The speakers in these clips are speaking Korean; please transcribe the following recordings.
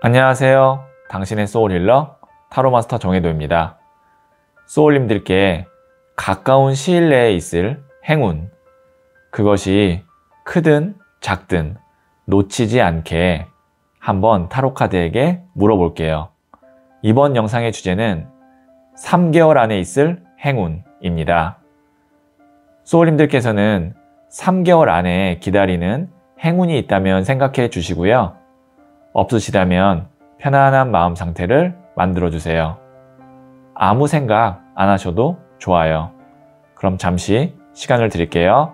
안녕하세요. 당신의 소울힐러 타로마스터 정혜도입니다. 소울님들께 가까운 시일 내에 있을 행운, 그것이 크든 작든 놓치지 않게 한번 타로카드에게 물어볼게요. 이번 영상의 주제는 3개월 안에 있을 행운입니다. 소울님들께서는 3개월 안에 기다리는 행운이 있다면 생각해 주시고요. 없으시다면 편안한 마음 상태를 만들어 주세요. 아무 생각 안 하셔도 좋아요. 그럼 잠시 시간을 드릴게요.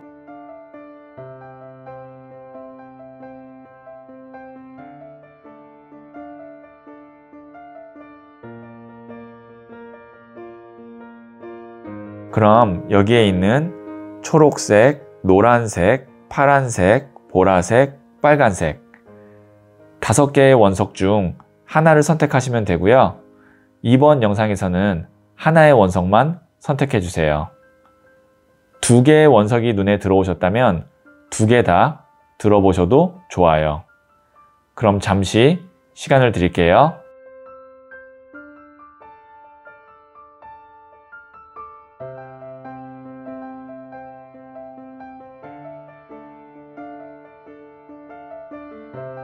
그럼 여기에 있는 초록색, 노란색, 파란색, 보라색, 빨간색 5개의 원석 중 하나를 선택하시면 되고요. 이번 영상에서는 하나의 원석만 선택해 주세요. 2개의 원석이 눈에 들어오셨다면 2개 다 들어보셔도 좋아요. 그럼 잠시 시간을 드릴게요.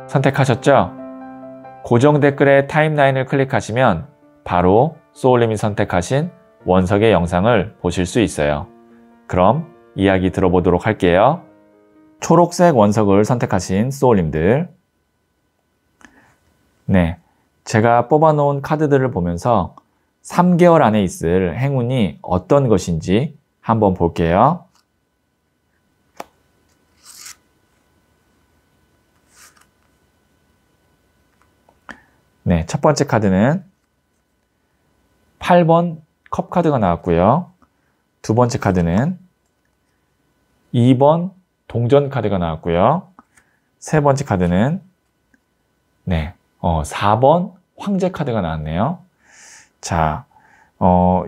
선택하셨죠? 고정 댓글의 타임라인을 클릭하시면 바로 소울님이 선택하신 원석의 영상을 보실 수 있어요. 그럼 이야기 들어보도록 할게요. 초록색 원석을 선택하신 소울님들, 제가 뽑아놓은 카드들을 보면서 3개월 안에 있을 행운이 어떤 것인지 한번 볼게요. 첫 번째 카드는 8번 컵 카드가 나왔고요. 두 번째 카드는 2번 동전 카드가 나왔고요. 세 번째 카드는 4번 황제 카드가 나왔네요. 자,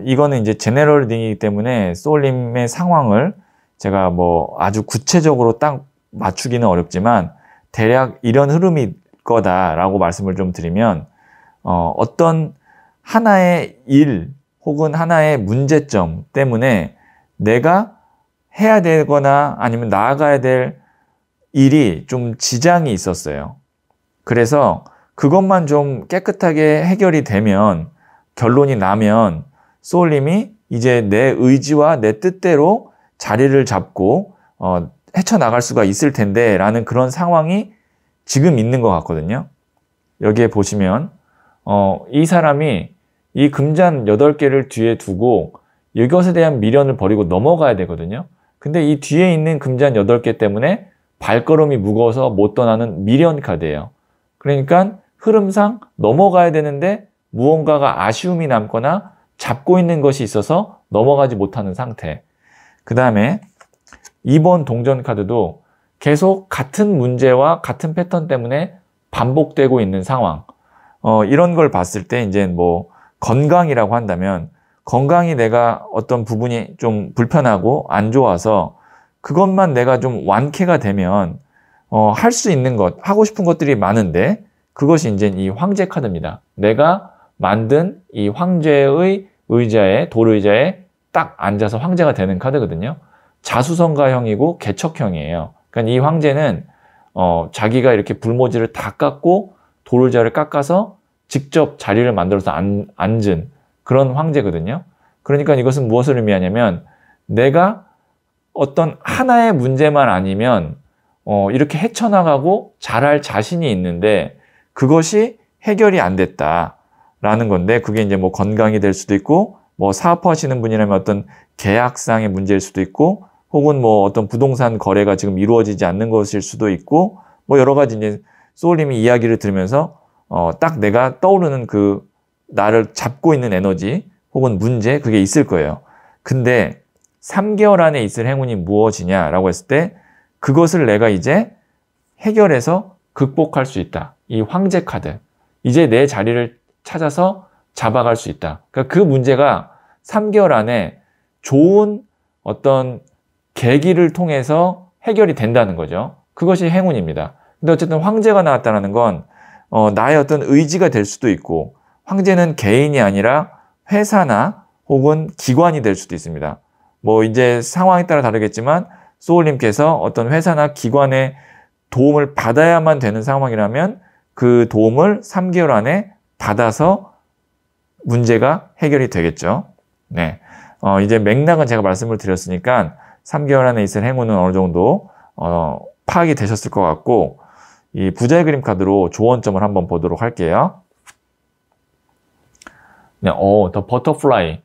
이거는 이제 제네럴 리딩이기 때문에 소울님의 상황을 제가 아주 구체적으로 딱 맞추기는 어렵지만 대략 이런 흐름이 거다라고 말씀을 좀 드리면 어떤 하나의 일 혹은 하나의 문제점 때문에 내가 해야 되거나 아니면 나아가야 될 일이 좀 지장이 있었어요. 그래서 그것만 좀 깨끗하게 해결이 되면, 결론이 나면 소울님이 이제 내 의지와 내 뜻대로 자리를 잡고 헤쳐나갈 수가 있을 텐데 라는 그런 상황이 지금 있는 것 같거든요. 여기에 보시면 이 사람이 이 금잔 8개를 뒤에 두고 이것에 대한 미련을 버리고 넘어가야 되거든요. 근데 이 뒤에 있는 금잔 8개 때문에 발걸음이 무거워서 못 떠나는 미련 카드예요. 그러니까 흐름상 넘어가야 되는데 무언가가 아쉬움이 남거나 잡고 있는 것이 있어서 넘어가지 못하는 상태. 그 다음에 2번 동전 카드도 계속 같은 문제와 같은 패턴 때문에 반복되고 있는 상황. 이런 걸 봤을 때 이제 건강이라고 한다면, 건강이 내가 어떤 부분이 좀 불편하고 안 좋아서 그것만 내가 좀 완쾌가 되면 할 수 있는 것, 하고 싶은 것들이 많은데 그것이 이제 이 황제 카드입니다. 내가 만든 이 황제의 의자에, 돌의자에 딱 앉아서 황제가 되는 카드거든요. 자수성가형이고 개척형이에요. 그러니까 이 황제는 자기가 이렇게 불모지를 다 깎고 돌의자를 깎아서 직접 자리를 만들어서 앉은 그런 황제거든요. 그러니까 이것은 무엇을 의미하냐면, 내가 어떤 하나의 문제만 아니면 이렇게 헤쳐나가고 잘할 자신이 있는데 그것이 해결이 안 됐다라는 건데, 그게 이제 건강이 될 수도 있고, 사업하시는 분이라면 어떤 계약상의 문제일 수도 있고, 혹은 어떤 부동산 거래가 지금 이루어지지 않는 것일 수도 있고, 여러 가지 이제 소울님이 이야기를 들으면서 딱 내가 떠오르는 그 나를 잡고 있는 에너지 혹은 문제, 그게 있을 거예요. 근데 3개월 안에 있을 행운이 무엇이냐라고 했을 때 그것을 내가 이제 해결해서 극복할 수 있다. 이 황제 카드. 이제 내 자리를 찾아서 잡아갈 수 있다. 그러니까 그 문제가 3개월 안에 좋은 어떤 계기를 통해서 해결이 된다는 거죠. 그것이 행운입니다. 근데 어쨌든 황제가 나왔다는 건 나의 어떤 의지가 될 수도 있고, 황제는 개인이 아니라 회사나 혹은 기관이 될 수도 있습니다. 뭐 이제 상황에 따라 다르겠지만 소울님께서 어떤 회사나 기관의 도움을 받아야만 되는 상황이라면 그 도움을 3개월 안에 받아서 문제가 해결이 되겠죠. 네. 이제 맥락은 제가 말씀을 드렸으니까 3개월 안에 있을 행운은 어느 정도 파악이 되셨을 것 같고, 이 부자의 그림 카드로 조언점을 한번 보도록 할게요. 네, 더 버터플라이.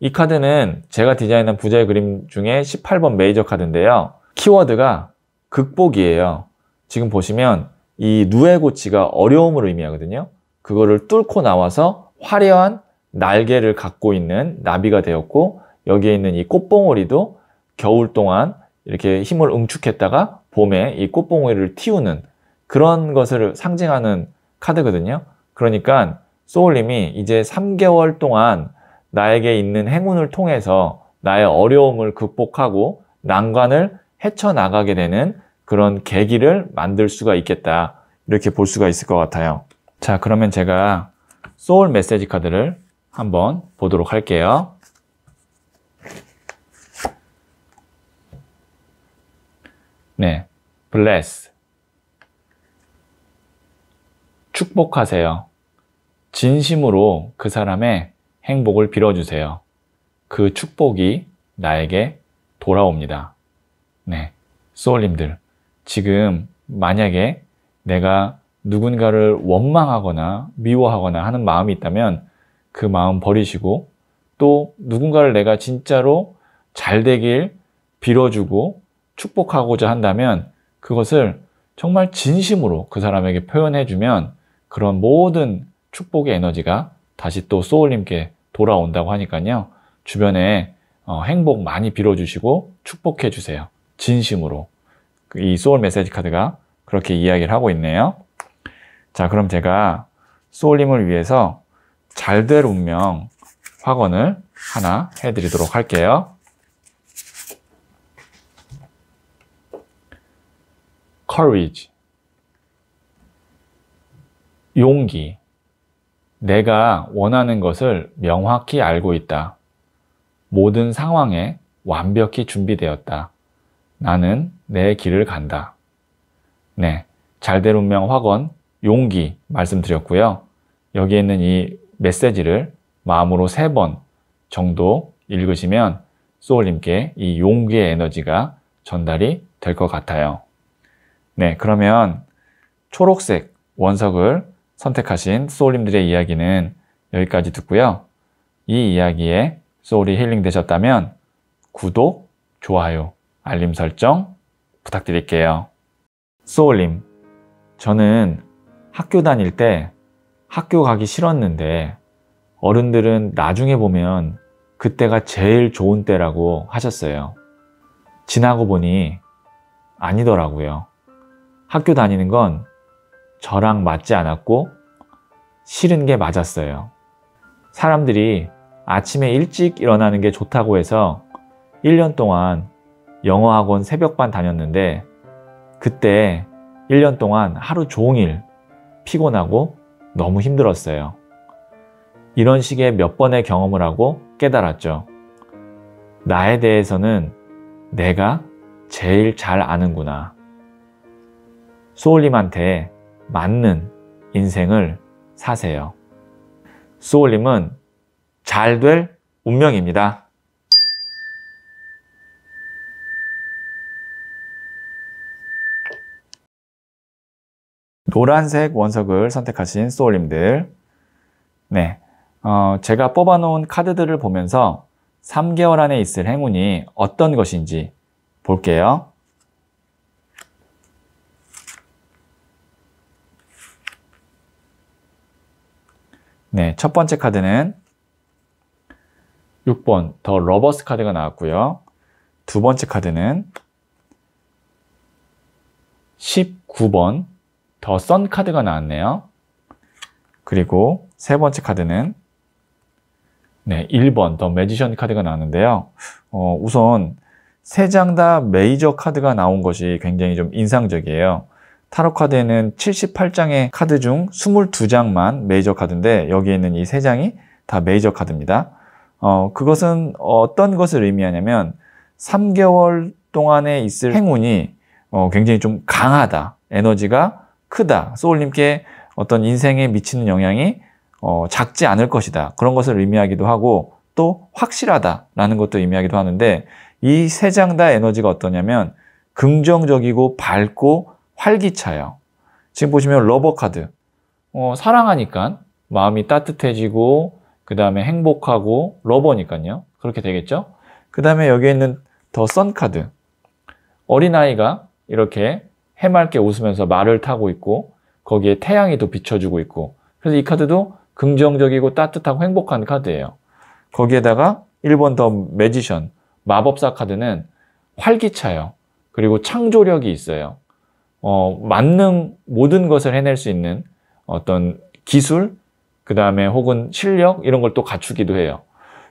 이 카드는 제가 디자인한 부자의 그림 중에 18번 메이저 카드인데요. 키워드가 극복이에요. 지금 보시면 이 누에고치가 어려움을 의미하거든요. 그거를 뚫고 나와서 화려한 날개를 갖고 있는 나비가 되었고, 여기에 있는 이 꽃봉오리도 겨울 동안 이렇게 힘을 응축했다가 봄에 이 꽃봉오리를 틔우는 그런 것을 상징하는 카드거든요. 그러니까 소울님이 이제 3개월 동안 나에게 있는 행운을 통해서 나의 어려움을 극복하고 난관을 헤쳐나가게 되는 그런 계기를 만들 수가 있겠다. 이렇게 볼 수가 있을 것 같아요. 자, 그러면 제가 소울 메시지 카드를 한번 보도록 할게요. 네, bless. 축복하세요. 진심으로 그 사람의 행복을 빌어주세요. 그 축복이 나에게 돌아옵니다. 네, 소울님들, 지금 만약에 내가 누군가를 원망하거나 미워하거나 하는 마음이 있다면 그 마음 버리시고, 또 누군가를 내가 진짜로 잘 되길 빌어주고 축복하고자 한다면 그것을 정말 진심으로 그 사람에게 표현해주면 그런 모든 축복의 에너지가 다시 또 소울님께 돌아온다고 하니까요. 주변에 행복 많이 빌어주시고 축복해주세요. 진심으로. 이 소울 메시지 카드가 그렇게 이야기를 하고 있네요. 자, 그럼 제가 소울님을 위해서 잘 될 운명 확언을 하나 해드리도록 할게요. courage. 용기. 내가 원하는 것을 명확히 알고 있다. 모든 상황에 완벽히 준비되었다. 나는 내 길을 간다. 네, 잘될 운명 확언, 용기 말씀드렸고요. 여기에 있는 이 메시지를 마음으로 3번 정도 읽으시면 소울님께 이 용기의 에너지가 전달이 될 것 같아요. 네, 그러면 초록색 원석을 선택하신 소울님들의 이야기는 여기까지 듣고요. 이 이야기에 소울이 힐링 되셨다면 구독, 좋아요, 알림 설정 부탁드릴게요. 소울님, 저는 학교 다닐 때 학교 가기 싫었는데 어른들은 나중에 보면 그때가 제일 좋은 때라고 하셨어요. 지나고 보니 아니더라고요. 학교 다니는 건 저랑 맞지 않았고 싫은 게 맞았어요. 사람들이 아침에 일찍 일어나는 게 좋다고 해서 1년 동안 영어학원 새벽반 다녔는데 그때 1년 동안 하루 종일 피곤하고 너무 힘들었어요. 이런 식의 몇 번의 경험을 하고 깨달았죠. 나에 대해서는 내가 제일 잘 아는구나. 소울님한테 맞는 인생을 사세요. 소울님은 잘 될 운명입니다. 노란색 원석을 선택하신 소울님들, 네, 제가 뽑아놓은 카드들을 보면서 3개월 안에 있을 행운이 어떤 것인지 볼게요. 네, 첫 번째 카드는 6번 더 러버스 카드가 나왔고요. 두 번째 카드는 19번 더 선 카드가 나왔네요. 그리고 세 번째 카드는 네, 1번 더 매지션 카드가 나왔는데요. 우선 3장 다 메이저 카드가 나온 것이 굉장히 좀 인상적이에요. 타로 카드에는 78장의 카드 중 22장만 메이저 카드인데 여기에 있는 이 3장이 다 메이저 카드입니다. 그것은 어떤 것을 의미하냐면 3개월 동안에 있을 행운이 굉장히 좀 강하다. 에너지가 크다. 소울님께 어떤 인생에 미치는 영향이 작지 않을 것이다. 그런 것을 의미하기도 하고 또 확실하다라는 것도 의미하기도 하는데 이 3장 다 에너지가 어떠냐면 긍정적이고 밝고 활기차요. 지금 보시면 러버 카드. 사랑하니까 마음이 따뜻해지고 그 다음에 행복하고 러버니까요. 그렇게 되겠죠. 그 다음에 여기에 있는 더 선 카드. 어린아이가 이렇게 해맑게 웃으면서 말을 타고 있고 거기에 태양이 또 비춰주고 있고 그래서 이 카드도 긍정적이고 따뜻하고 행복한 카드예요. 거기에다가 1번 더 매지션, 마법사 카드는 활기차요. 그리고 창조력이 있어요. 만능 모든 것을 해낼 수 있는 어떤 기술, 그 다음에 혹은 실력 이런 걸 또 갖추기도 해요.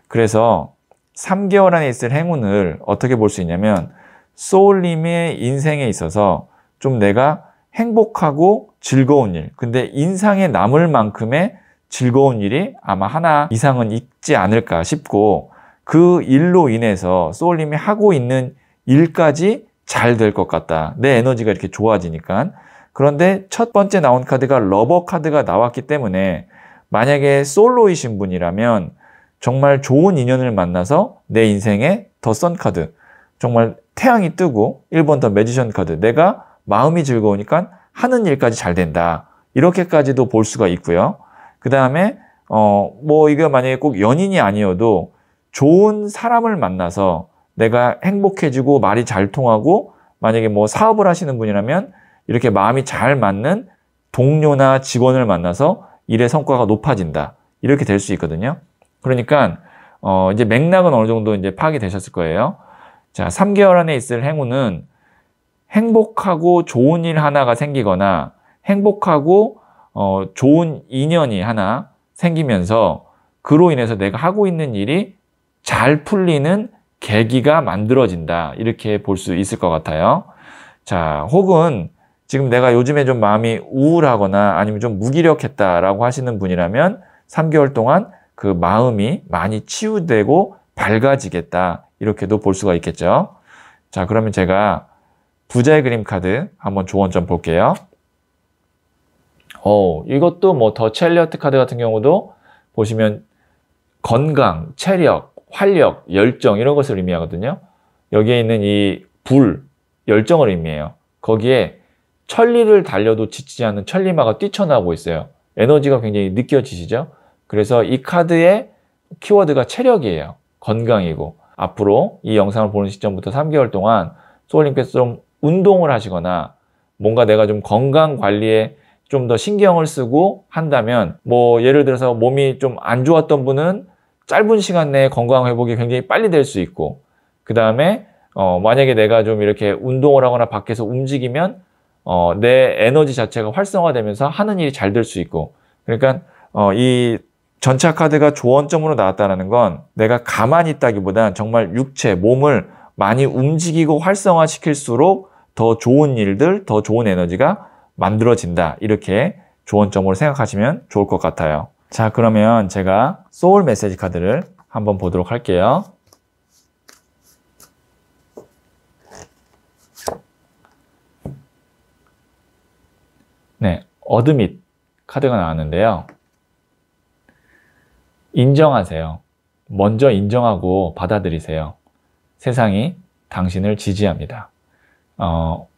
그래서 3개월 안에 있을 행운을 어떻게 볼 수 있냐면 소울님의 인생에 있어서 좀 내가 행복하고 즐거운 일, 근데 인상에 남을 만큼의 즐거운 일이 아마 하나 이상은 있지 않을까 싶고 그 일로 인해서 소울님이 하고 있는 일까지 잘 될 것 같다. 내 에너지가 이렇게 좋아지니까. 그런데 첫 번째 나온 카드가 러버 카드가 나왔기 때문에 만약에 솔로이신 분이라면 정말 좋은 인연을 만나서 내 인생에 더 선 카드, 정말 태양이 뜨고 1번 더 매지션 카드, 내가 마음이 즐거우니까 하는 일까지 잘 된다. 이렇게까지도 볼 수가 있고요. 그 다음에 이게 만약에 꼭 연인이 아니어도 좋은 사람을 만나서 내가 행복해지고 말이 잘 통하고 만약에 사업을 하시는 분이라면 이렇게 마음이 잘 맞는 동료나 직원을 만나서 일의 성과가 높아진다. 이렇게 될 수 있거든요. 그러니까 이제 맥락은 어느 정도 이제 파악이 되셨을 거예요. 자, 3개월 안에 있을 행운은 행복하고 좋은 일 하나가 생기거나 행복하고 좋은 인연이 하나 생기면서 그로 인해서 내가 하고 있는 일이 잘 풀리는 계기가 만들어진다. 이렇게 볼 수 있을 것 같아요. 자, 혹은 지금 내가 요즘에 좀 마음이 우울하거나 아니면 좀 무기력했다라고 하시는 분이라면 3개월 동안 그 마음이 많이 치유되고 밝아지겠다. 이렇게도 볼 수가 있겠죠. 자, 그러면 제가 부자의 그림 카드 한번 조언점 볼게요. 이것도 더 첼리어트 카드 같은 경우도 보시면 건강, 체력, 활력, 열정 이런 것을 의미하거든요. 여기에 있는 이 불, 열정을 의미해요. 거기에 천리를 달려도 지치지 않는 천리마가 뛰쳐나오고 있어요. 에너지가 굉장히 느껴지시죠? 그래서 이 카드의 키워드가 체력이에요. 건강이고 앞으로 이 영상을 보는 시점부터 3개월 동안 소울님께서 좀 운동을 하시거나 뭔가 내가 좀 건강 관리에 좀 더 신경을 쓰고 한다면 예를 들어서 몸이 좀 안 좋았던 분은 짧은 시간 내에 건강 회복이 굉장히 빨리 될 수 있고 그 다음에 만약에 내가 좀 이렇게 운동을 하거나 밖에서 움직이면 내 에너지 자체가 활성화되면서 하는 일이 잘 될 수 있고 그러니까 이 전차 카드가 조언점으로 나왔다는 건 내가 가만히 있다기보단 정말 육체, 몸을 많이 움직이고 활성화시킬수록 더 좋은 일들, 더 좋은 에너지가 만들어진다. 이렇게 조언점으로 생각하시면 좋을 것 같아요. 자, 그러면 제가 소울 메시지 카드를 한번 보도록 할게요. 네, 어드밋 카드가 나왔는데요. 인정하세요. 먼저 인정하고 받아들이세요. 세상이 당신을 지지합니다.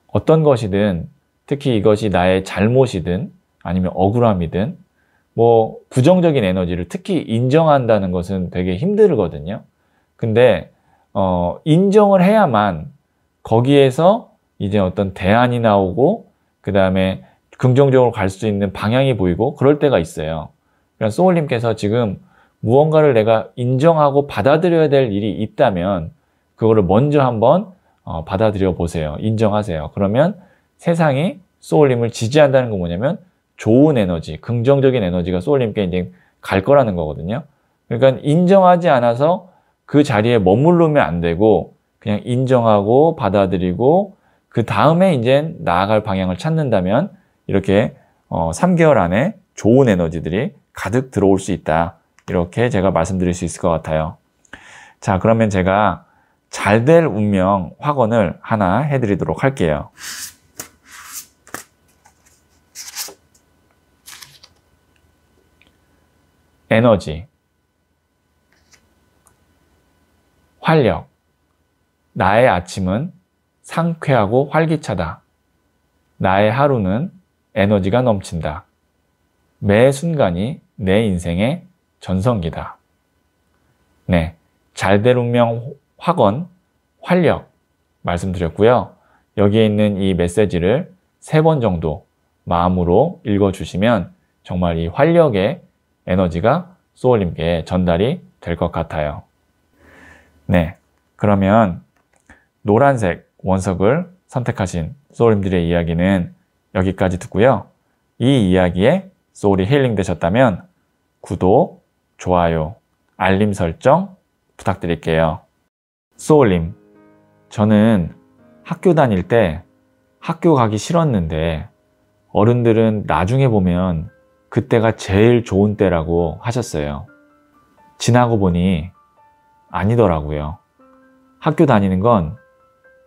어떤 것이든 특히 이것이 나의 잘못이든 아니면 억울함이든 부정적인 에너지를 특히 인정한다는 것은 되게 힘들거든요. 근데 인정을 해야만 거기에서 이제 어떤 대안이 나오고 그 다음에 긍정적으로 갈 수 있는 방향이 보이고 그럴 때가 있어요. 그러니까 소울님께서 지금 무언가를 내가 인정하고 받아들여야 될 일이 있다면 그거를 먼저 한번 받아들여 보세요. 인정하세요. 그러면 세상이 소울님을 지지한다는 건 뭐냐면 좋은 에너지, 긍정적인 에너지가 소울님께 이제 갈 거라는 거거든요. 그러니까 인정하지 않아서 그 자리에 머무르면 안 되고 그냥 인정하고 받아들이고 그 그 다음에 이제 나아갈 방향을 찾는다면 이렇게 3개월 안에 좋은 에너지들이 가득 들어올 수 있다. 이렇게 제가 말씀드릴 수 있을 것 같아요. 자, 그러면 제가 잘 될 운명 확언을 하나 해드리도록 할게요. 에너지, 활력, 나의 아침은 상쾌하고 활기차다. 나의 하루는 에너지가 넘친다. 매 순간이 내 인생의 전성기다. 네, 잘 될 운명 확언, 활력 말씀드렸고요. 여기에 있는 이 메시지를 3번 정도 마음으로 읽어주시면 정말 이 활력의 에너지가 소울님께 전달이 될 것 같아요. 네, 그러면 노란색 원석을 선택하신 소울님들의 이야기는 여기까지 듣고요. 이 이야기에 소울이 힐링 되셨다면 구독, 좋아요, 알림 설정 부탁드릴게요. 소울님, 저는 학교 다닐 때 학교 가기 싫었는데 어른들은 나중에 보면 그때가 제일 좋은 때라고 하셨어요. 지나고 보니 아니더라고요. 학교 다니는 건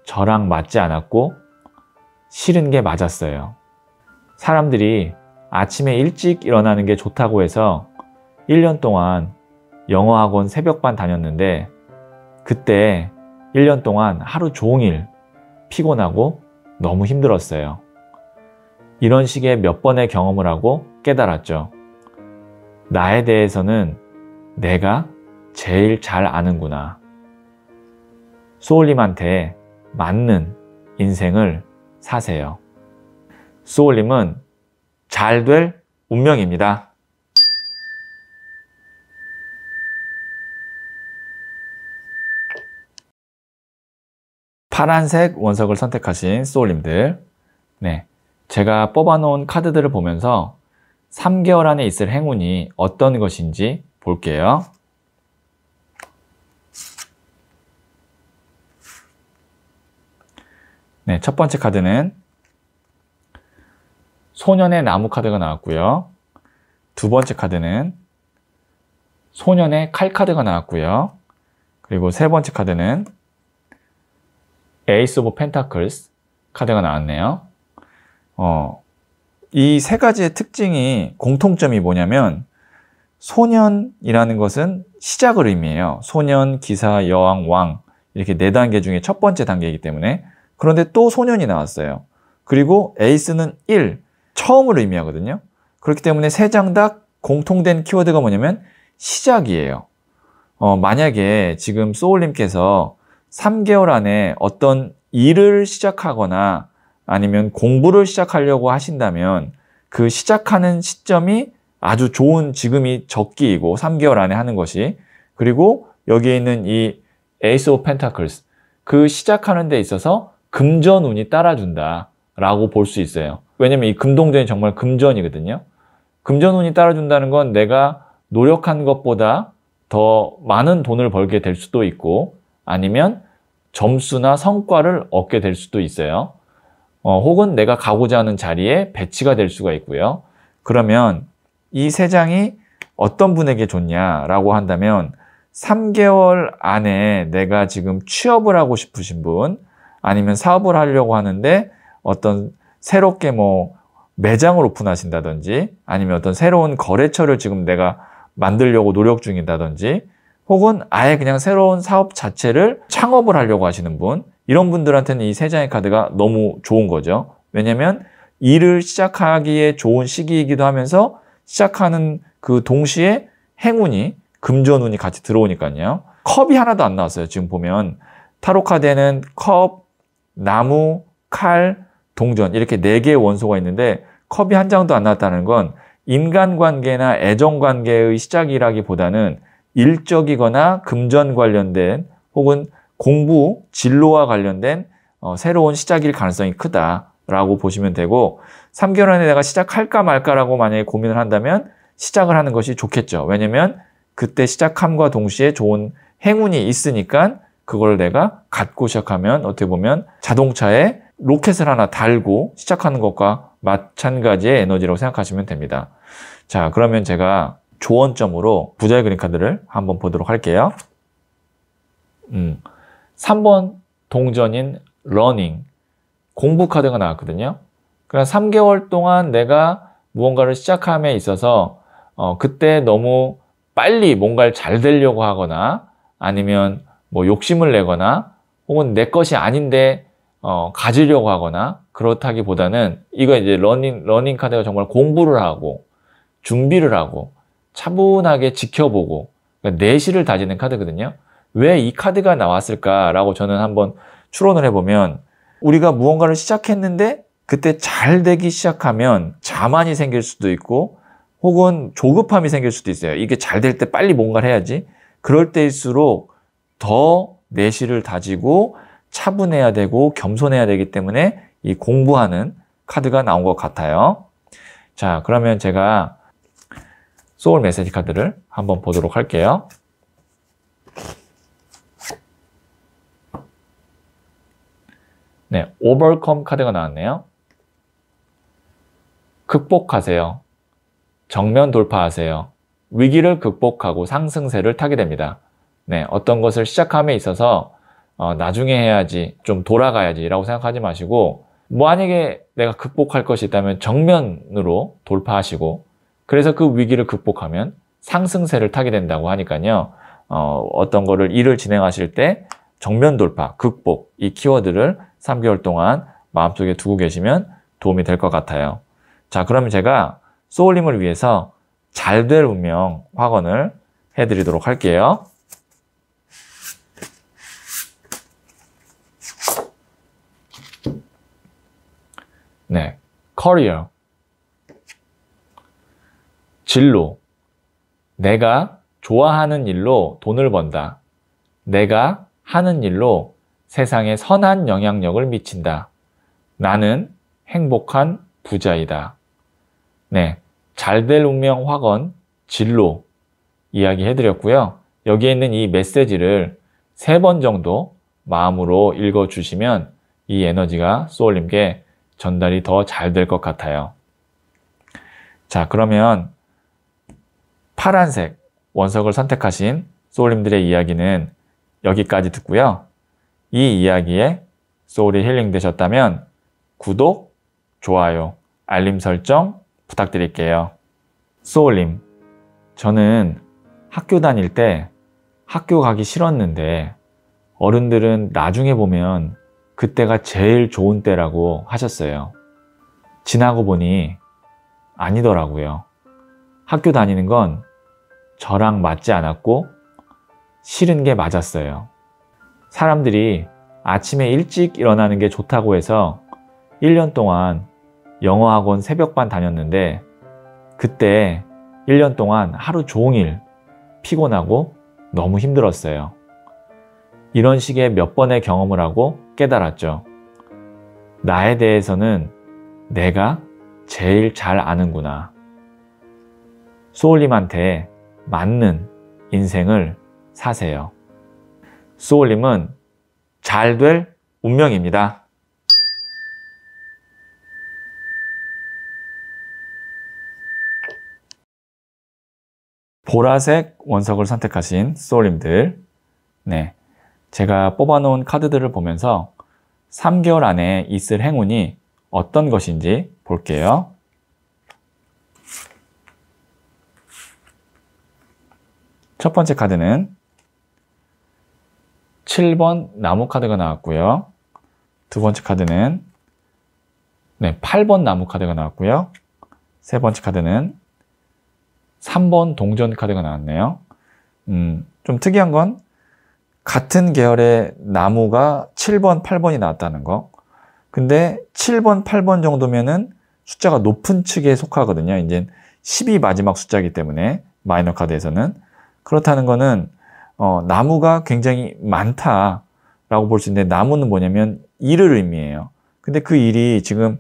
저랑 맞지 않았고 싫은 게 맞았어요. 사람들이 아침에 일찍 일어나는 게 좋다고 해서 1년 동안 영어학원 새벽반 다녔는데 그때 1년 동안 하루 종일 피곤하고 너무 힘들었어요. 이런 식의 몇 번의 경험을 하고 깨달았죠. 나에 대해서는 내가 제일 잘 아는구나. 소울님한테 맞는 인생을 사세요. 소울님은 잘 될 운명입니다. 파란색 원석을 선택하신 소울님들, 네, 제가 뽑아놓은 카드들을 보면서 3개월 안에 있을 행운이 어떤 것인지 볼게요. 네, 첫 번째 카드는 소년의 나무 카드가 나왔고요. 두 번째 카드는 소년의 칼 카드가 나왔고요. 그리고 세 번째 카드는 에이스 오브 펜타클스 카드가 나왔네요. 이 세 가지의 특징이 공통점이 뭐냐면 소년이라는 것은 시작을 의미해요. 소년, 기사, 여왕, 왕 이렇게 4단계 중에 첫 번째 단계이기 때문에. 그런데 또 소년이 나왔어요. 그리고 에이스는 1, 처음을 의미하거든요. 그렇기 때문에 3장 다 공통된 키워드가 뭐냐면 시작이에요. 만약에 지금 소울님께서 3개월 안에 어떤 일을 시작하거나 아니면 공부를 시작하려고 하신다면 그 시작하는 시점이 아주 좋은 지금이 적기이고 3개월 안에 하는 것이, 그리고 여기에 있는 이 에이스 오브 펜타클스, 그 시작하는 데 있어서 금전운이 따라준다 라고 볼 수 있어요. 왜냐면 이 금동전이 정말 금전이거든요. 금전운이 따라준다는 건 내가 노력한 것보다 더 많은 돈을 벌게 될 수도 있고 아니면 점수나 성과를 얻게 될 수도 있어요. 혹은 내가 가고자 하는 자리에 배치가 될 수가 있고요. 그러면 이 3장이 어떤 분에게 좋냐라고 한다면 3개월 안에 내가 지금 취업을 하고 싶으신 분, 아니면 사업을 하려고 하는데 어떤 새롭게 뭐 매장을 오픈하신다든지 아니면 어떤 새로운 거래처를 지금 내가 만들려고 노력 중이다든지 혹은 아예 그냥 새로운 사업 자체를 창업을 하려고 하시는 분, 이런 분들한테는 이 3장의 카드가 너무 좋은 거죠. 왜냐면 일을 시작하기에 좋은 시기이기도 하면서 시작하는 그 동시에 행운이, 금전운이 같이 들어오니까요. 컵이 하나도 안 나왔어요. 지금 보면 타로 카드에는 컵, 나무, 칼, 동전 이렇게 4개의 원소가 있는데 컵이 한 장도 안 나왔다는 건 인간관계나 애정관계의 시작이라기보다는 일적이거나 금전 관련된 혹은 공부, 진로와 관련된 새로운 시작일 가능성이 크다라고 보시면 되고, 3개월 안에 내가 시작할까 말까라고 만약에 고민을 한다면 시작을 하는 것이 좋겠죠. 왜냐면 그때 시작함과 동시에 좋은 행운이 있으니까 그걸 내가 갖고 시작하면 어떻게 보면 자동차에 로켓을 하나 달고 시작하는 것과 마찬가지의 에너지라고 생각하시면 됩니다. 자, 그러면 제가 조언점으로 부자의 그린 카드를 한번 보도록 할게요. 3번 동전인 러닝, 공부 카드가 나왔거든요. 그러니까 3개월 동안 내가 무언가를 시작함에 있어서 그때 너무 빨리 뭔가를 잘 되려고 하거나 아니면 뭐 욕심을 내거나 혹은 내 것이 아닌데 가지려고 하거나 그렇다기보다는 이거 이제 러닝 카드가 정말 공부를 하고 준비를 하고 차분하게 지켜보고 그러니까 내실을 다지는 카드거든요. 왜 이 카드가 나왔을까라고 저는 한번 추론을 해보면 우리가 무언가를 시작했는데 그때 잘 되기 시작하면 자만이 생길 수도 있고 혹은 조급함이 생길 수도 있어요. 이게 잘 될 때 빨리 뭔가를 해야지. 그럴 때일수록 더 내실을 다지고 차분해야 되고 겸손해야 되기 때문에 이 공부하는 카드가 나온 것 같아요. 자, 그러면 제가 소울 메시지 카드를 한번 보도록 할게요. 네, 오버컴 카드가 나왔네요. 극복하세요. 정면 돌파하세요. 위기를 극복하고 상승세를 타게 됩니다. 네, 어떤 것을 시작함에 있어서 나중에 해야지, 좀 돌아가야지 라고 생각하지 마시고 만약에 내가 극복할 것이 있다면 정면으로 돌파하시고 그래서 그 위기를 극복하면 상승세를 타게 된다고 하니까요. 어떤 거를 일을 진행하실 때 정면 돌파, 극복 이 키워드를 3개월 동안 마음속에 두고 계시면 도움이 될 것 같아요. 자, 그러면 제가 소울님을 위해서 잘 될 운명 확언을 해드리도록 할게요. 네, 커리어, 진로, 내가 좋아하는 일로 돈을 번다. 내가 하는 일로 세상에 선한 영향력을 미친다. 나는 행복한 부자이다. 네, 잘될 운명 확언, 진로 이야기 해드렸고요. 여기에 있는 이 메시지를 3번 정도 마음으로 읽어주시면 이 에너지가 소울님께 전달이 더 잘 될 것 같아요. 자, 그러면 파란색 원석을 선택하신 소울님들의 이야기는 여기까지 듣고요. 이 이야기에 소울이 힐링되셨다면 구독, 좋아요, 알림 설정 부탁드릴게요. 소울님, 저는 학교 다닐 때 학교 가기 싫었는데 어른들은 나중에 보면 그때가 제일 좋은 때라고 하셨어요. 지나고 보니 아니더라고요. 학교 다니는 건 저랑 맞지 않았고 싫은 게 맞았어요. 사람들이 아침에 일찍 일어나는 게 좋다고 해서 1년 동안 영어학원 새벽반 다녔는데 그때 1년 동안 하루 종일 피곤하고 너무 힘들었어요. 이런 식의 몇 번의 경험을 하고 깨달았죠. 나에 대해서는 내가 제일 잘 아는구나. 소울님한테 맞는 인생을 사세요. 소울님은 잘 될 운명입니다. 보라색 원석을 선택하신 소울님들, 네, 제가 뽑아놓은 카드들을 보면서 3개월 안에 있을 행운이 어떤 것인지 볼게요. 첫 번째 카드는 7번 나무 카드가 나왔고요. 두 번째 카드는 8번 나무 카드가 나왔고요. 세 번째 카드는 3번 동전 카드가 나왔네요. 좀 특이한 건 같은 계열의 나무가 7번, 8번이 나왔다는 거. 근데 7번, 8번 정도면은 숫자가 높은 측에 속하거든요. 이제 10이 마지막 숫자이기 때문에 마이너 카드에서는. 그렇다는 거는 나무가 굉장히 많다라고 볼 수 있는데 나무는 뭐냐면 일을 의미해요. 근데 그 일이 지금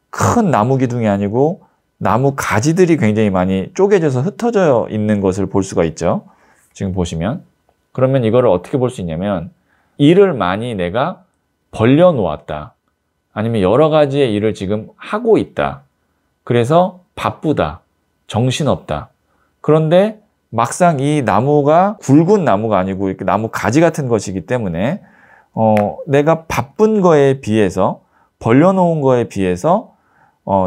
큰 나무 기둥이 아니고 나무 가지들이 굉장히 많이 쪼개져서 흩어져 있는 것을 볼 수가 있죠. 지금 보시면. 그러면 이거를 어떻게 볼 수 있냐면 일을 많이 내가 벌려 놓았다 아니면 여러 가지의 일을 지금 하고 있다. 그래서 바쁘다. 정신없다. 그런데 막상 이 나무가 굵은 나무가 아니고 이렇게 나무 가지 같은 것이기 때문에 내가 바쁜 거에 비해서 벌려놓은 거에 비해서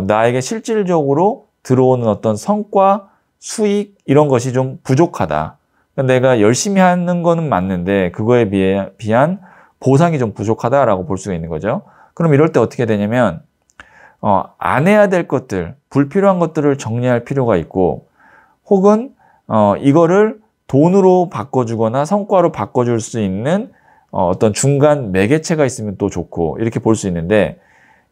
나에게 실질적으로 들어오는 어떤 성과, 수익 이런 것이 좀 부족하다. 그러니까 내가 열심히 하는 거는 맞는데 그거에 비한 보상이 좀 부족하다라고 볼 수가 있는 거죠. 그럼 이럴 때 어떻게 되냐면 안 해야 될 것들, 불필요한 것들을 정리할 필요가 있고 혹은 이거를 돈으로 바꿔주거나 성과로 바꿔줄 수 있는 어떤 중간 매개체가 있으면 또 좋고 이렇게 볼 수 있는데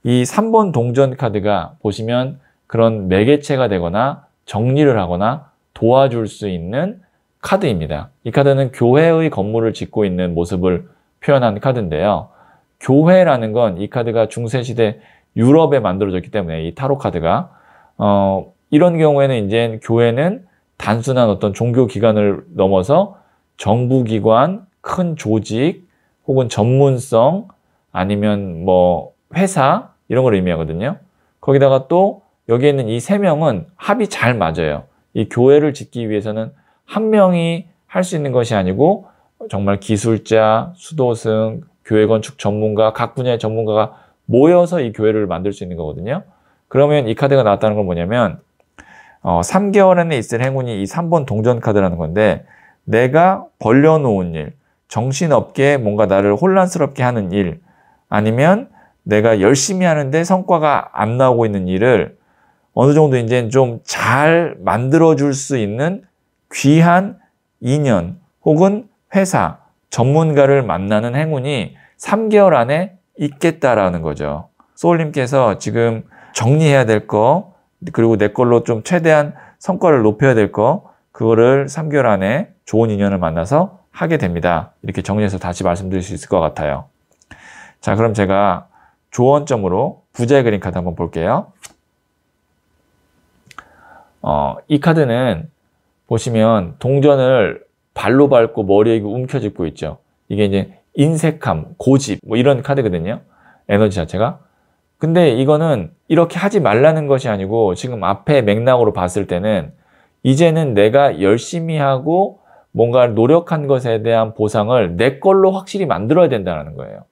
이 3번 동전 카드가 보시면 그런 매개체가 되거나 정리를 하거나 도와줄 수 있는 카드입니다. 이 카드는 교회의 건물을 짓고 있는 모습을 표현한 카드인데요. 교회라는 건 이 카드가 중세시대 유럽에 만들어졌기 때문에 이 타로 카드가 이런 경우에는 이제 교회는 단순한 어떤 종교 기관을 넘어서 정부기관, 큰 조직, 혹은 전문성, 아니면 뭐 회사 이런 걸 의미하거든요. 거기다가 또 여기에 있는 이 세 명은 합이 잘 맞아요. 이 교회를 짓기 위해서는 한 명이 할 수 있는 것이 아니고 정말 기술자, 수도승, 교회 건축 전문가, 각 분야의 전문가가 모여서 이 교회를 만들 수 있는 거거든요. 그러면 이 카드가 나왔다는 건 뭐냐면 3개월 안에 있을 행운이 이 3번 동전 카드라는 건데 내가 벌려놓은 일, 정신없게 뭔가 나를 혼란스럽게 하는 일 아니면 내가 열심히 하는데 성과가 안 나오고 있는 일을 어느 정도 이제 좀 잘 만들어줄 수 있는 귀한 인연 혹은 회사, 전문가를 만나는 행운이 3개월 안에 있겠다라는 거죠. 소울님께서 지금 정리해야 될 거, 그리고 내 걸로 좀 최대한 성과를 높여야 될 거, 그거를 3개월 안에 좋은 인연을 만나서 하게 됩니다. 이렇게 정리해서 다시 말씀드릴 수 있을 것 같아요. 자, 그럼 제가 조언점으로 부자의 그림 카드 한번 볼게요. 이 카드는 보시면 동전을 발로 밟고 머리에 움켜쥐고 있죠. 이게 이제 인색함, 고집 뭐 이런 카드거든요. 에너지 자체가. 근데 이거는 이렇게 하지 말라는 것이 아니고 지금 앞에 맥락으로 봤을 때는 이제는 내가 열심히 하고 뭔가 노력한 것에 대한 보상을 내 걸로 확실히 만들어야 된다는 거예요.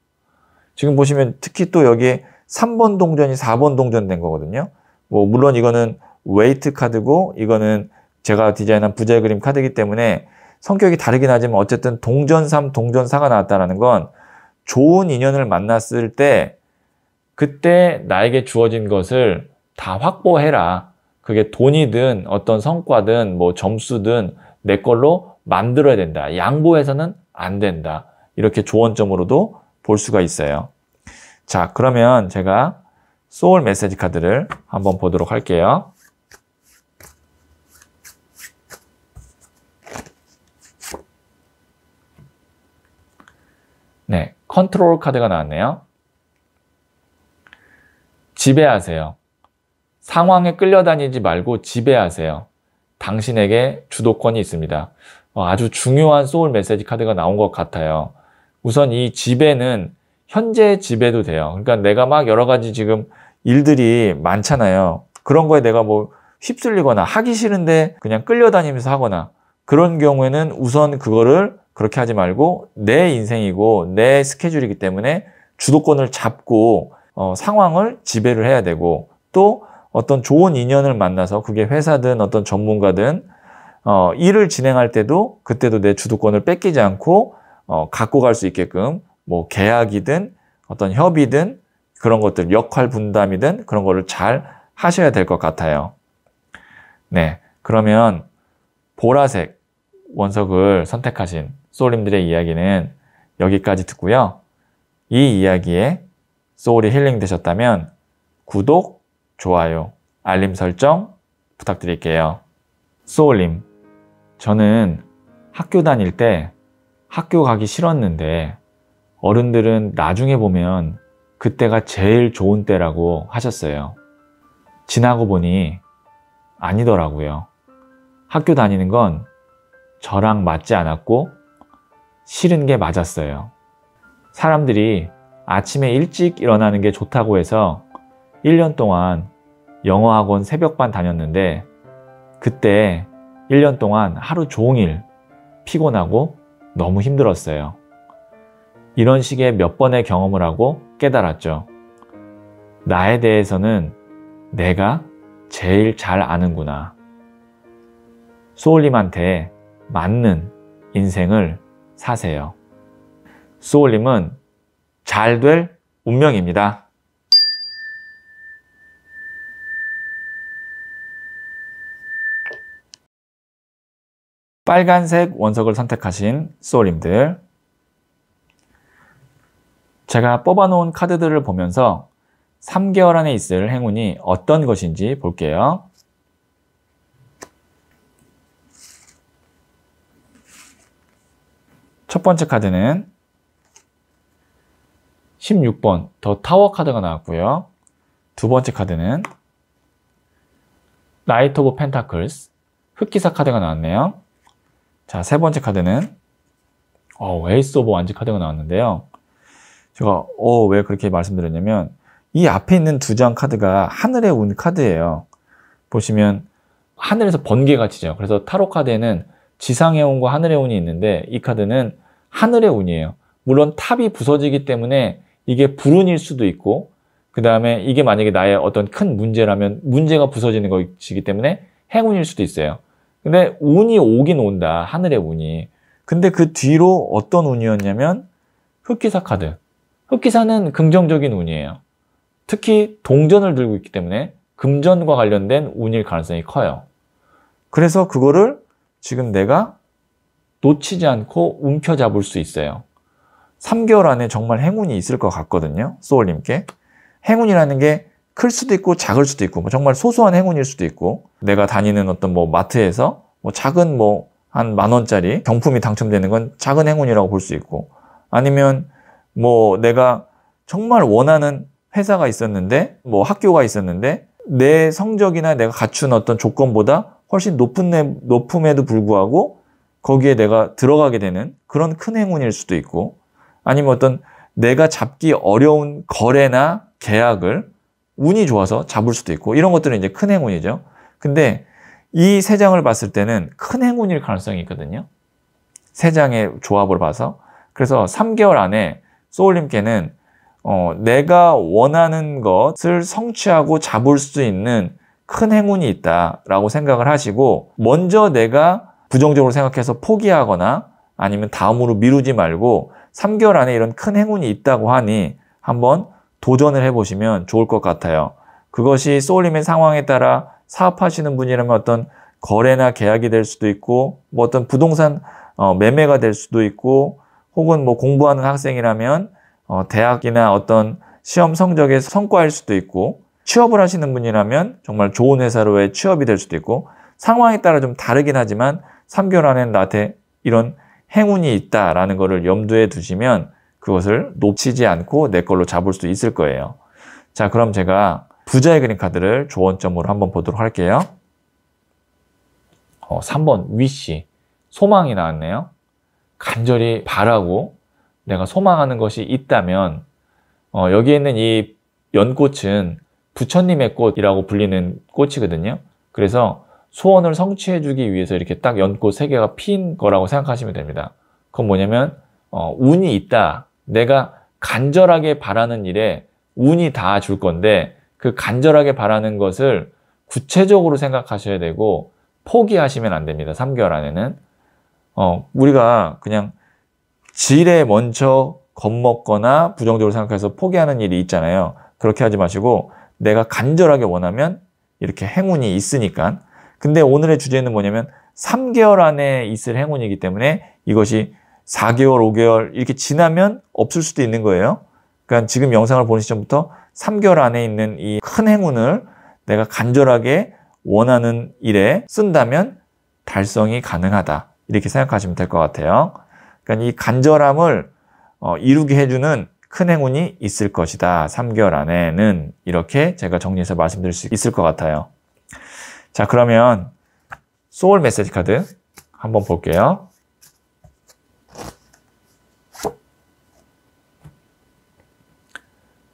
지금 보시면 특히 또 여기에 3번 동전이 4번 동전 된 거거든요. 뭐 물론 이거는 웨이트 카드고 이거는 제가 디자인한 부자의 그림 카드이기 때문에 성격이 다르긴 하지만 어쨌든 동전 3, 동전 4가 나왔다는 건 좋은 인연을 만났을 때 그때 나에게 주어진 것을 다 확보해라. 그게 돈이든 어떤 성과든 뭐 점수든 내 걸로 만들어야 된다. 양보해서는 안 된다. 이렇게 조언점으로도 볼 수가 있어요. 자, 그러면 제가 소울 메시지 카드를 한번 보도록 할게요. 네, 컨트롤 카드가 나왔네요. 지배하세요. 상황에 끌려다니지 말고 지배하세요. 당신에게 주도권이 있습니다. 아주 중요한 소울 메시지 카드가 나온 것 같아요. 우선 이 지배는 현재 지배도 돼요. 그러니까 내가 막 여러 가지 지금 일들이 많잖아요. 그런 거에 내가 뭐 휩쓸리거나 하기 싫은데 그냥 끌려다니면서 하거나 그런 경우에는 우선 그거를 그렇게 하지 말고 내 인생이고 내 스케줄이기 때문에 주도권을 잡고 상황을 지배를 해야 되고 또 어떤 좋은 인연을 만나서 그게 회사든 어떤 전문가든 일을 진행할 때도 그때도 내 주도권을 뺏기지 않고 갖고 갈 수 있게끔 뭐 계약이든 어떤 협의든 그런 것들 역할 분담이든 그런 거를 잘 하셔야 될 것 같아요. 네, 그러면 보라색 원석을 선택하신 소울님들의 이야기는 여기까지 듣고요. 이 이야기에 소울이 힐링 되셨다면 구독, 좋아요, 알림 설정 부탁드릴게요. 소울님, 저는 학교 다닐 때 학교 가기 싫었는데 어른들은 나중에 보면 그때가 제일 좋은 때라고 하셨어요. 지나고 보니 아니더라고요. 학교 다니는 건 저랑 맞지 않았고 싫은 게 맞았어요. 사람들이 아침에 일찍 일어나는 게 좋다고 해서 1년 동안 영어학원 새벽반 다녔는데 그때 1년 동안 하루 종일 피곤하고 너무 힘들었어요. 이런 식의 몇 번의 경험을 하고 깨달았죠. 나에 대해서는 내가 제일 잘 아는구나. 소울님한테 맞는 인생을 사세요. 소울님은 잘 될 운명입니다. 빨간색 원석을 선택하신 소울님들, 제가 뽑아놓은 카드들을 보면서 3개월 안에 있을 행운이 어떤 것인지 볼게요. 첫 번째 카드는 16번 더 타워 카드가 나왔고요. 두 번째 카드는 나이트 오브 펜타클스 흑기사 카드가 나왔네요. 자, 세 번째 카드는 에이스 오브 완지 카드가 나왔는데요. 제가 왜 그렇게 말씀드렸냐면 이 앞에 있는 두 장 카드가 하늘의 운 카드예요. 보시면 하늘에서 번개가 치죠. 그래서 타로 카드에는 지상의 운과 하늘의 운이 있는데 이 카드는 하늘의 운이에요. 물론 탑이 부서지기 때문에 이게 불운일 수도 있고, 그 다음에 이게 만약에 나의 어떤 큰 문제라면 문제가 부서지는 것이기 때문에 행운일 수도 있어요. 근데 운이 오긴 온다, 하늘의 운이. 근데 그 뒤로 어떤 운이었냐면 흑기사 카드. 흑기사는 긍정적인 운이에요. 특히 동전을 들고 있기 때문에 금전과 관련된 운일 가능성이 커요. 그래서 그거를 지금 내가 놓치지 않고 움켜잡을 수 있어요. 3개월 안에 정말 행운이 있을 것 같거든요. 소울님께. 행운이라는 게 클 수도 있고 작을 수도 있고 정말 소소한 행운일 수도 있고, 내가 다니는 어떤 마트에서 작은 한 10,000원짜리 경품이 당첨되는 건 작은 행운이라고 볼 수 있고, 아니면 내가 정말 원하는 회사가 있었는데 학교가 있었는데 내 성적이나 내가 갖춘 어떤 조건보다 훨씬 높음에도 불구하고 거기에 내가 들어가게 되는 그런 큰 행운일 수도 있고, 아니면 어떤 내가 잡기 어려운 거래나 계약을 운이 좋아서 잡을 수도 있고, 이런 것들은 이제 큰 행운이죠. 근데 이 세 장을 봤을 때는 큰 행운일 가능성이 있거든요. 세 장의 조합을 봐서. 그래서 3개월 안에 소울님께는 내가 원하는 것을 성취하고 잡을 수 있는 큰 행운이 있다라고 생각을 하시고, 먼저 내가 부정적으로 생각해서 포기하거나 아니면 다음으로 미루지 말고 3개월 안에 이런 큰 행운이 있다고 하니 한번 도전을 해보시면 좋을 것 같아요. 그것이 소울님의 상황에 따라 사업하시는 분이라면 어떤 거래나 계약이 될 수도 있고, 어떤 부동산 매매가 될 수도 있고, 혹은 공부하는 학생이라면 대학이나 어떤 시험 성적의 성과일 수도 있고, 취업을 하시는 분이라면 정말 좋은 회사로의 취업이 될 수도 있고, 상황에 따라 좀 다르긴 하지만 3개월 안에 나한테 이런 행운이 있다라는 것을 염두에 두시면 그것을 놓치지 않고 내 걸로 잡을 수 있을 거예요. 자, 그럼 제가 부자의 그림 카드를 조언점으로 한번 보도록 할게요. 3번 위시, 소망이 나왔네요. 간절히 바라고 내가 소망하는 것이 있다면 여기에 있는 이 연꽃은 부처님의 꽃이라고 불리는 꽃이거든요. 그래서 소원을 성취해주기 위해서 이렇게 딱 연꽃 3개가 핀 거라고 생각하시면 됩니다. 그건 뭐냐면 운이 있다. 내가 간절하게 바라는 일에 운이 닿아줄 건데 그 간절하게 바라는 것을 구체적으로 생각하셔야 되고 포기하시면 안 됩니다. 3개월 안에는. 우리가 그냥 질에 먼저 겁먹거나 부정적으로 생각해서 포기하는 일이 있잖아요. 그렇게 하지 마시고 내가 간절하게 원하면 이렇게 행운이 있으니까. 근데 오늘의 주제는 뭐냐면 3개월 안에 있을 행운이기 때문에 이것이 4개월, 5개월 이렇게 지나면 없을 수도 있는 거예요. 그러니까 지금 영상을 보는 시점부터 3개월 안에 있는 이 큰 행운을 내가 간절하게 원하는 일에 쓴다면 달성이 가능하다. 이렇게 생각하시면 될 것 같아요. 그러니까 이 간절함을 이루게 해주는 큰 행운이 있을 것이다. 3개월 안에는 이렇게 제가 정리해서 말씀드릴 수 있을 것 같아요. 자, 그러면 소울 메시지 카드 한번 볼게요.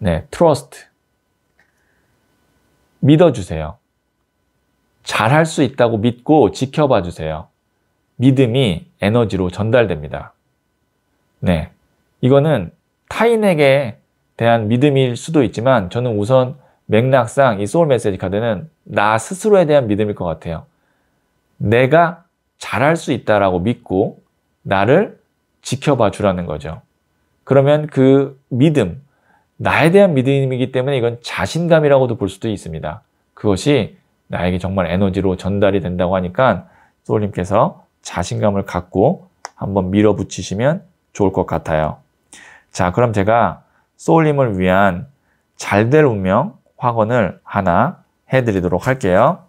네, trust. 믿어주세요. 잘할 수 있다고 믿고 지켜봐 주세요. 믿음이 에너지로 전달됩니다. 네, 이거는 타인에게 대한 믿음일 수도 있지만 저는 우선 맥락상 이 소울 메시지 카드는 나 스스로에 대한 믿음일 것 같아요. 내가 잘할 수 있다라고 믿고 나를 지켜봐 주라는 거죠. 그러면 그 믿음, 나에 대한 믿음이기 때문에 이건 자신감이라고도 볼 수도 있습니다. 그것이 나에게 정말 에너지로 전달이 된다고 하니까 소울님께서 자신감을 갖고 한번 밀어붙이시면 좋을 것 같아요. 자, 그럼 제가 소울님을 위한 잘될 운명 확언을 하나 해드리도록 할게요.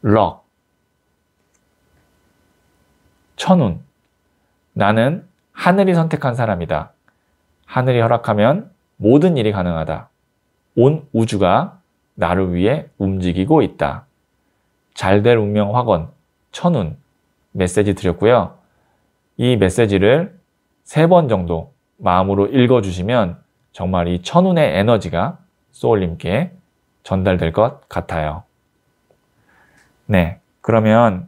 럭, 천운. 나는 하늘이 선택한 사람이다. 하늘이 허락하면 모든 일이 가능하다. 온 우주가 나를 위해 움직이고 있다. 잘될 운명 확언, 천운 메시지 드렸고요. 이 메시지를 3번 정도 마음으로 읽어주시면 정말 이 천운의 에너지가 소울님께 전달될 것 같아요. 네, 그러면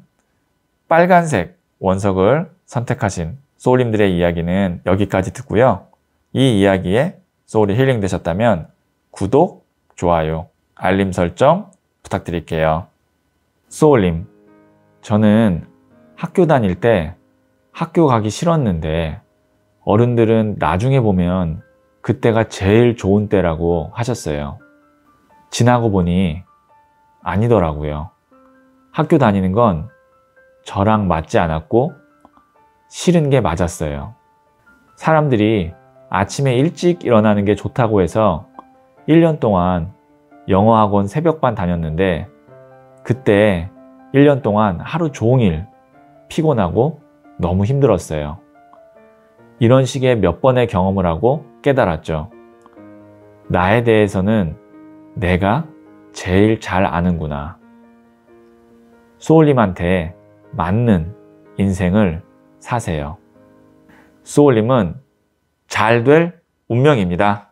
빨간색 원석을 선택하신 소울님들의 이야기는 여기까지 듣고요. 이 이야기에 소울이 힐링 되셨다면 구독, 좋아요, 알림 설정 부탁드릴게요. 소울님, 저는 학교 다닐 때 학교 가기 싫었는데 어른들은 나중에 보면 그때가 제일 좋은 때라고 하셨어요. 지나고 보니 아니더라고요. 학교 다니는 건 저랑 맞지 않았고 싫은 게 맞았어요. 사람들이 아침에 일찍 일어나는 게 좋다고 해서 1년 동안 영어학원 새벽반 다녔는데 그때 1년 동안 하루 종일 피곤하고 너무 힘들었어요. 이런 식의 몇 번의 경험을 하고 깨달았죠. 나에 대해서는 내가 제일 잘 아는구나. 소울님한테 맞는 인생을 사세요. 소울님은 잘 될 운명입니다.